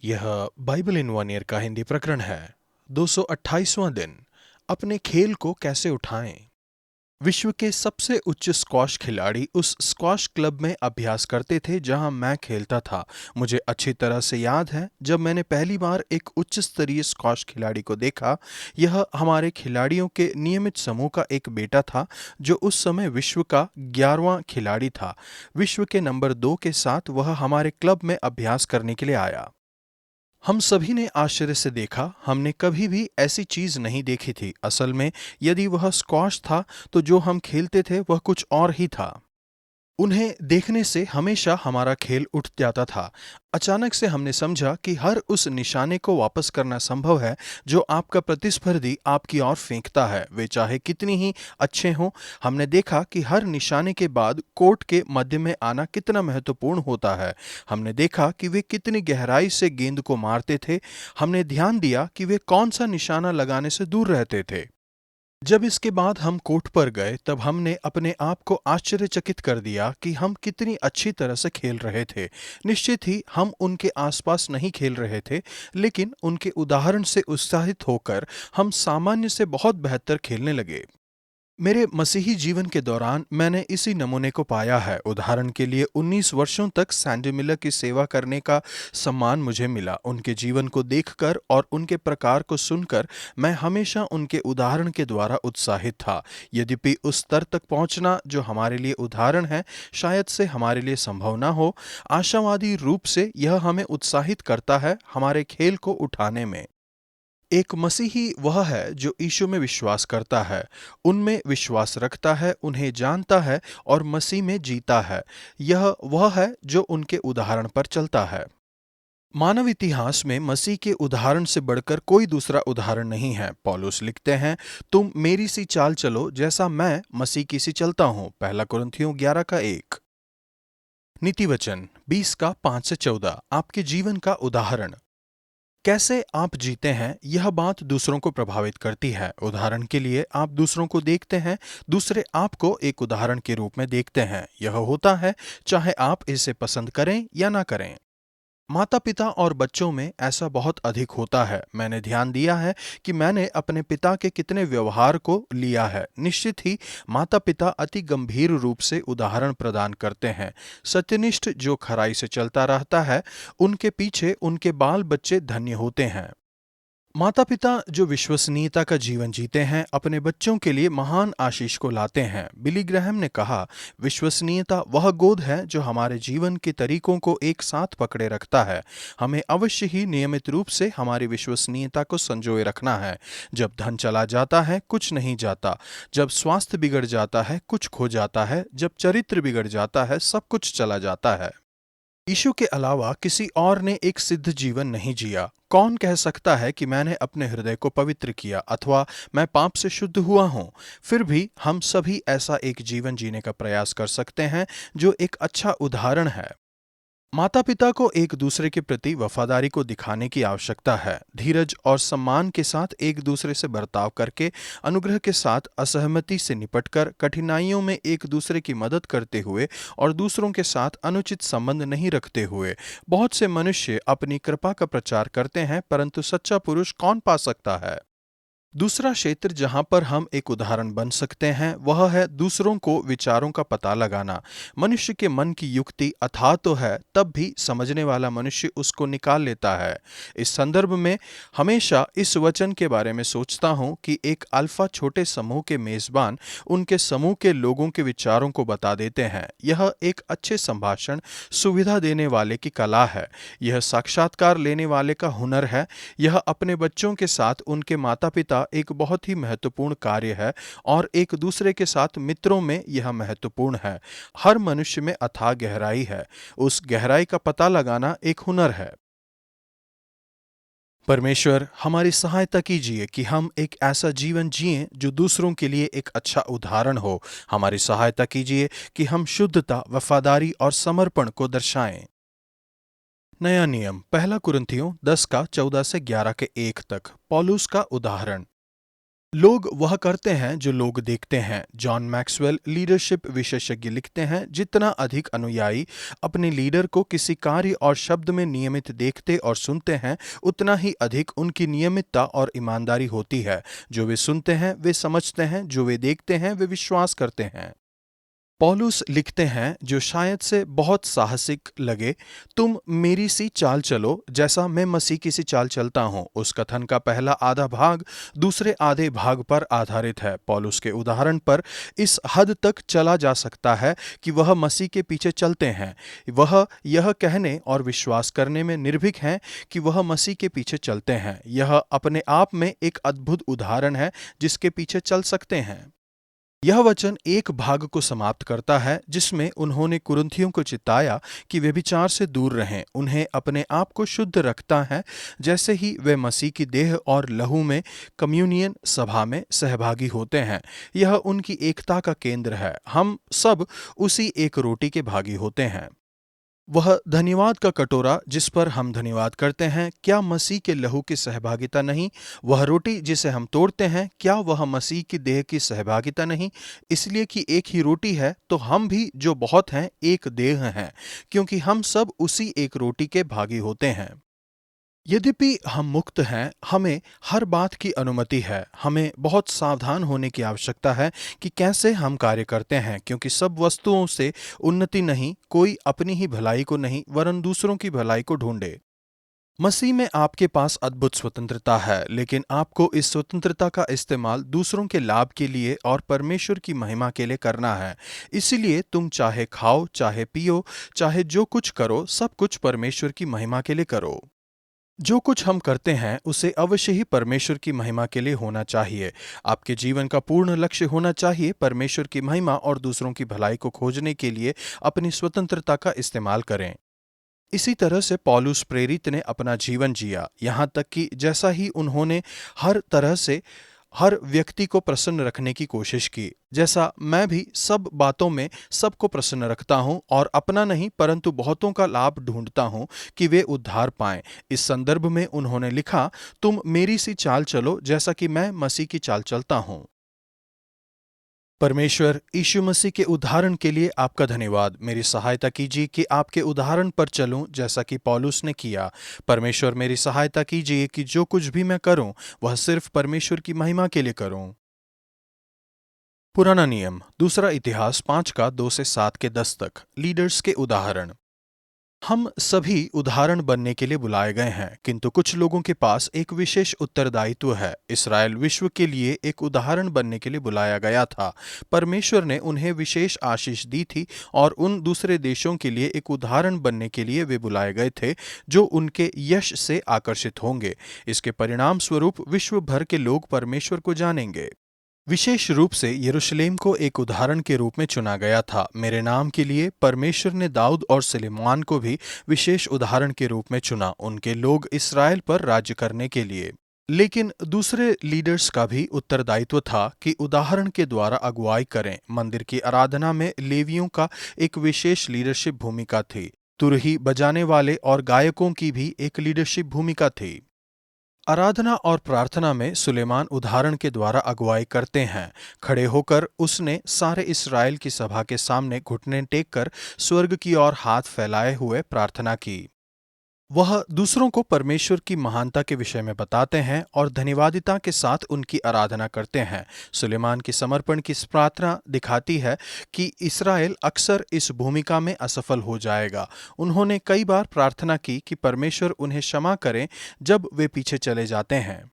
यह Bible in one year का हिंदी प्रकरण है। 228वां दिन। अपने खेल को कैसे उठाएं। विश्व के सबसे उच्च स्क्वॉश खिलाड़ी उस स्क्वॉश क्लब में अभ्यास करते थे जहां मैं खेलता था। मुझे अच्छी तरह से याद है जब मैंने पहली बार एक उच्च स्तरीय स्क्वॉश खिलाड़ी को देखा। यह हमारे खिलाड़ियों के नियमित समूह का एक बेटा था जो उस समय विश्व का 11वां खिलाड़ी था। विश्व के नंबर 2 के साथ वह हमारे क्लब में अभ्यास करने के लिए आया। हम सभी ने आश्चर्य से देखा। हमने कभी भी ऐसी चीज नहीं देखी थी। असल में यदि वह स्क्वॉश था तो जो हम खेलते थे वह कुछ और ही था। उन्हें देखने से हमेशा हमारा खेल उठ जाता था। अचानक से हमने समझा कि हर उस निशाने को वापस करना संभव है जो आपका प्रतिस्पर्धी आपकी ओर फेंकता है, वे चाहे कितनी ही अच्छे हों। हमने देखा कि हर निशाने के बाद कोर्ट के मध्य में आना कितना महत्वपूर्ण होता है। हमने देखा कि वे कितनी गहराई से गेंद को मारते थे। हमने ध्यान दिया कि वे कौन सा निशाना लगाने से दूर रहते थे। जब इसके बाद हम कोर्ट पर गए तब हमने अपने आप को आश्चर्यचकित कर दिया कि हम कितनी अच्छी तरह से खेल रहे थे। निश्चित ही हम उनके आसपास नहीं खेल रहे थे, लेकिन उनके उदाहरण से उत्साहित होकर हम सामान्य से बहुत बेहतर खेलने लगे। मेरे मसीही जीवन के दौरान मैंने इसी नमूने को पाया है। उदाहरण के लिए 19 वर्षों तक सैंडी मिलर की सेवा करने का सम्मान मुझे मिला। उनके जीवन को देखकर और उनके प्रकार को सुनकर मैं हमेशा उनके उदाहरण के द्वारा उत्साहित था। यद्यपि उस स्तर तक पहुंचना जो हमारे लिए उदाहरण है शायद से हमारे लिए संभव ना हो, आशावादी रूप से यह हमें उत्साहित करता है हमारे खेल को उठाने में। एक मसीही वह है जो यीशु में विश्वास करता है, उनमें विश्वास रखता है, उन्हें जानता है और मसीह में जीता है। यह वह है जो उनके उदाहरण पर चलता है। मानव इतिहास में मसीह के उदाहरण से बढ़कर कोई दूसरा उदाहरण नहीं है। पौलुस लिखते हैं, तुम मेरी सी चाल चलो जैसा मैं मसीह की सी चलता हूं। पहला कुरिन्थियों 11 का 1। नीति वचन 20 का 5 से 14। आपके जीवन का उदाहरण। कैसे आप जीते हैं यह बात दूसरों को प्रभावित करती है। उदाहरण के लिए आप दूसरों को देखते हैं, दूसरे आपको एक उदाहरण के रूप में देखते हैं। यह होता है चाहे आप इसे पसंद करें या ना करें। माता पिता और बच्चों में ऐसा बहुत अधिक होता है। मैंने ध्यान दिया है कि मैंने अपने पिता के कितने व्यवहार को लिया है। निश्चित ही माता पिता अति गंभीर रूप से उदाहरण प्रदान करते हैं। सत्यनिष्ठ जो खराई से चलता रहता है उनके पीछे उनके बाल बच्चे धन्य होते हैं। माता पिता जो विश्वसनीयता का जीवन जीते हैं अपने बच्चों के लिए महान आशीष को लाते हैं। बिली ग्राहम ने कहा, विश्वसनीयता वह गोद है जो हमारे जीवन के तरीकों को एक साथ पकड़े रखता है। हमें अवश्य ही नियमित रूप से हमारी विश्वसनीयता को संजोए रखना है। जब धन चला जाता है कुछ नहीं जाता, जब स्वास्थ्य बिगड़ जाता है कुछ खो जाता है, जब चरित्र बिगड़ जाता है सब कुछ चला जाता है। यीशु के अलावा किसी और ने एक सिद्ध जीवन नहीं जिया। कौन कह सकता है कि मैंने अपने हृदय को पवित्र किया अथवा मैं पाप से शुद्ध हुआ हूं? फिर भी हम सभी ऐसा एक जीवन जीने का प्रयास कर सकते हैं जो एक अच्छा उदाहरण है। माता पिता को एक दूसरे के प्रति वफादारी को दिखाने की आवश्यकता है। धीरज और सम्मान के साथ एक दूसरे से बर्ताव करके, अनुग्रह के साथ असहमति से निपटकर, कठिनाइयों में एक दूसरे की मदद करते हुए और दूसरों के साथ अनुचित संबंध नहीं रखते हुए। बहुत से मनुष्य अपनी कृपा का प्रचार करते हैं परंतु सच्चा पुरुष कौन पा सकता है? दूसरा क्षेत्र जहां पर हम एक उदाहरण बन सकते हैं वह है दूसरों को विचारों का पता लगाना। मनुष्य के मन की युक्ति अथाह तो है, तब भी समझने वाला मनुष्य उसको निकाल लेता है। इस संदर्भ में हमेशा इस वचन के बारे में सोचता हूं कि एक अल्फा छोटे समूह के मेजबान उनके समूह के लोगों के विचारों को बता देते हैं। यह एक अच्छे संभाषण सुविधा देने वाले की कला है। यह साक्षात्कार लेने वाले का हुनर है। यह अपने बच्चों के साथ उनके माता पिता एक बहुत ही महत्वपूर्ण कार्य है और एक दूसरे के साथ मित्रों में यह महत्वपूर्ण है। हर मनुष्य में अथाह गहराई है। उस गहराई का पता लगाना एक हुनर है। परमेश्वर हमारी सहायता कीजिए कि हम एक ऐसा जीवन जिएं जो दूसरों के लिए एक अच्छा उदाहरण हो। हमारी सहायता कीजिए कि हम शुद्धता, वफादारी और समर्पण को दर्शाएं। नया नियम पहला कुरिन्थियों 10 का 14 से 11 के 1 तक। पौलुस का उदाहरण। लोग वह करते हैं जो लोग देखते हैं। जॉन मैक्सवेल लीडरशिप विशेषज्ञ लिखते हैं, जितना अधिक अनुयायी अपने लीडर को किसी कार्य और शब्द में नियमित देखते और सुनते हैं, उतना ही अधिक उनकी नियमितता और ईमानदारी होती है। जो वे सुनते हैं वे समझते हैं, जो वे देखते हैं वे विश्वास करते हैं। पौलुस लिखते हैं, जो शायद से बहुत साहसिक लगे, तुम मेरी सी चाल चलो जैसा मैं मसीह की सी चाल चलता हूं। उस कथन का पहला आधा भाग दूसरे आधे भाग पर आधारित है। पौलुस के उदाहरण पर इस हद तक चला जा सकता है कि वह मसीह के पीछे चलते हैं। वह यह कहने और विश्वास करने में निर्भीक हैं कि वह मसीह के पीछे चलते हैं। यह अपने आप में एक अद्भुत उदाहरण है जिसके पीछे चल सकते हैं। यह वचन एक भाग को समाप्त करता है जिसमें उन्होंने कुरिन्थियों को चिताया कि व्यभिचार से दूर रहें। उन्हें अपने आप को शुद्ध रखता है, जैसे ही वे मसीह की देह और लहू में कम्युनियन सभा में सहभागी होते हैं। यह उनकी एकता का केंद्र है। हम सब उसी एक रोटी के भागी होते हैं। वह धन्यवाद का कटोरा जिस पर हम धन्यवाद करते हैं, क्या मसीह के लहू की सहभागिता नहीं? वह रोटी जिसे हम तोड़ते हैं, क्या वह मसीह की देह की सहभागिता नहीं? इसलिए कि एक ही रोटी है, तो हम भी जो बहुत हैं एक देह हैं, क्योंकि हम सब उसी एक रोटी के भागी होते हैं। यद्यपि हम मुक्त हैं, हमें हर बात की अनुमति है। हमें बहुत सावधान होने की आवश्यकता है कि कैसे हम कार्य करते हैं, क्योंकि सब वस्तुओं से उन्नति नहीं, कोई अपनी ही भलाई को नहीं वरन दूसरों की भलाई को ढूंढे। मसीह में आपके पास अद्भुत स्वतंत्रता है, लेकिन आपको इस स्वतंत्रता का इस्तेमाल दूसरों के लाभ के लिए और परमेश्वर की महिमा के लिए करना है। इसीलिए तुम चाहे खाओ, चाहे पियो, चाहे जो कुछ करो, सब कुछ परमेश्वर की महिमा के लिए करो। जो कुछ हम करते हैं उसे अवश्य ही परमेश्वर की महिमा के लिए होना चाहिए। आपके जीवन का पूर्ण लक्ष्य होना चाहिए परमेश्वर की महिमा और दूसरों की भलाई को खोजने के लिए अपनी स्वतंत्रता का इस्तेमाल करें। इसी तरह से पौलुस प्रेरित ने अपना जीवन जिया, यहाँ तक कि जैसा ही उन्होंने हर तरह से हर व्यक्ति को प्रसन्न रखने की कोशिश की, जैसा मैं भी सब बातों में सबको प्रसन्न रखता हूं और अपना नहीं परंतु बहुतों का लाभ ढूंढता हूं कि वे उद्धार पाएं। इस संदर्भ में उन्होंने लिखा, तुम मेरी सी चाल चलो जैसा कि मैं मसीह की चाल चलता हूं। परमेश्वर यीशु मसीह के उदाहरण के लिए आपका धन्यवाद। मेरी सहायता कीजिए कि आपके उदाहरण पर चलूं जैसा कि पौलुस ने किया। परमेश्वर मेरी सहायता कीजिए कि जो कुछ भी मैं करूं वह सिर्फ परमेश्वर की महिमा के लिए करूं। पुराना नियम दूसरा इतिहास 5 का 2 से 7 के 10 तक। लीडर्स के उदाहरण। हम सभी उदाहरण बनने के लिए बुलाए गए हैं, किंतु कुछ लोगों के पास एक विशेष उत्तरदायित्व है। इस्राएल विश्व के लिए एक उदाहरण बनने के लिए बुलाया गया था। परमेश्वर ने उन्हें विशेष आशीष दी थी और उन दूसरे देशों के लिए एक उदाहरण बनने के लिए वे बुलाए गए थे, जो उनके यश से आकर्षित होंगे। इसके परिणाम स्वरूप विश्व भर के लोग परमेश्वर को जानेंगे। विशेष रूप से यरूशलेम को एक उदाहरण के रूप में चुना गया था। मेरे नाम के लिए परमेश्वर ने दाऊद और सुलेमान को भी विशेष उदाहरण के रूप में चुना, उनके लोग इसराइल पर राज्य करने के लिए। लेकिन दूसरे लीडर्स का भी उत्तरदायित्व था कि उदाहरण के द्वारा अगुवाई करें। मंदिर की आराधना में लेवियों का एक विशेष लीडरशिप भूमिका थी। तुरही बजाने वाले और गायकों की भी एक लीडरशिप भूमिका थी। आराधना और प्रार्थना में सुलेमान उदाहरण के द्वारा अगुवाई करते हैं। खड़े होकर उसने सारे इस्राएल की सभा के सामने घुटने टेककर स्वर्ग की ओर हाथ फैलाए हुए प्रार्थना की। वह दूसरों को परमेश्वर की महानता के विषय में बताते हैं और धन्यवादिता के साथ उनकी आराधना करते हैं। सुलेमान की समर्पण की प्रार्थना दिखाती है कि इस्राएल अक्सर इस भूमिका में असफल हो जाएगा। उन्होंने कई बार प्रार्थना की कि परमेश्वर उन्हें क्षमा करें जब वे पीछे चले जाते हैं।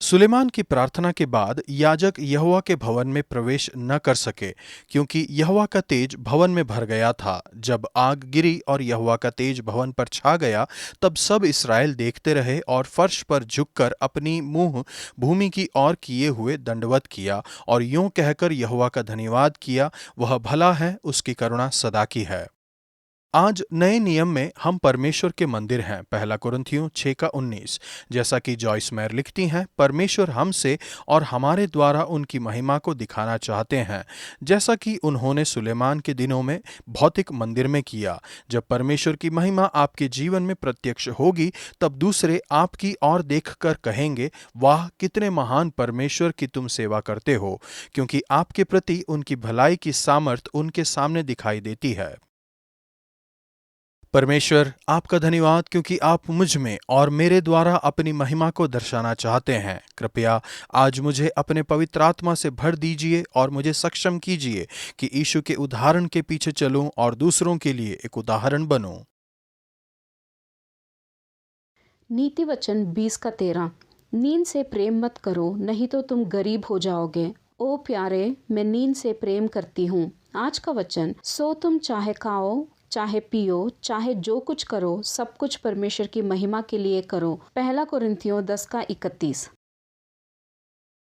सुलेमान की प्रार्थना के बाद याजक यहोवा के भवन में प्रवेश न कर सके, क्योंकि यहोवा का तेज भवन में भर गया था। जब आग गिरी और यहोवा का तेज भवन पर छा गया, तब सब इस्राएल देखते रहे और फर्श पर झुककर अपनी मुंह भूमि की ओर किए हुए दंडवत किया और यूं कहकर यहोवा का धन्यवाद किया, वह भला है, उसकी करुणा सदा की है। आज नए नियम में हम परमेश्वर के मंदिर हैं। पहला कुरिन्थियों 6:19। जैसा कि जॉयस मेयर लिखती हैं, परमेश्वर हमसे और हमारे द्वारा उनकी महिमा को दिखाना चाहते हैं, जैसा कि उन्होंने सुलेमान के दिनों में भौतिक मंदिर में किया। जब परमेश्वर की महिमा आपके जीवन में प्रत्यक्ष होगी, तब दूसरे आपकी ओर देखकर कहेंगे, वाह, कितने महान परमेश्वर की तुम सेवा करते हो, क्योंकि आपके प्रति उनकी भलाई की सामर्थ उनके सामने दिखाई देती है। परमेश्वर, आपका धन्यवाद क्योंकि आप मुझ में और मेरे द्वारा अपनी महिमा को दर्शाना चाहते हैं। कृपया आज मुझे अपने पवित्र आत्मा से भर दीजिए और मुझे सक्षम कीजिए कि यीशु के उदाहरण के पीछे चलूं और दूसरों के लिए एक उदाहरण बनूं। नीति वचन 20:13। नींद से प्रेम मत करो, नहीं तो तुम गरीब हो जाओगे। ओ प्यारे, मैं नींद से प्रेम करती हूँ। आज का वचन, सो तुम चाहे खाओ, चाहे पियो, चाहे जो कुछ करो, सब कुछ परमेश्वर की महिमा के लिए करो। पहला कुरिन्थियों 10:31।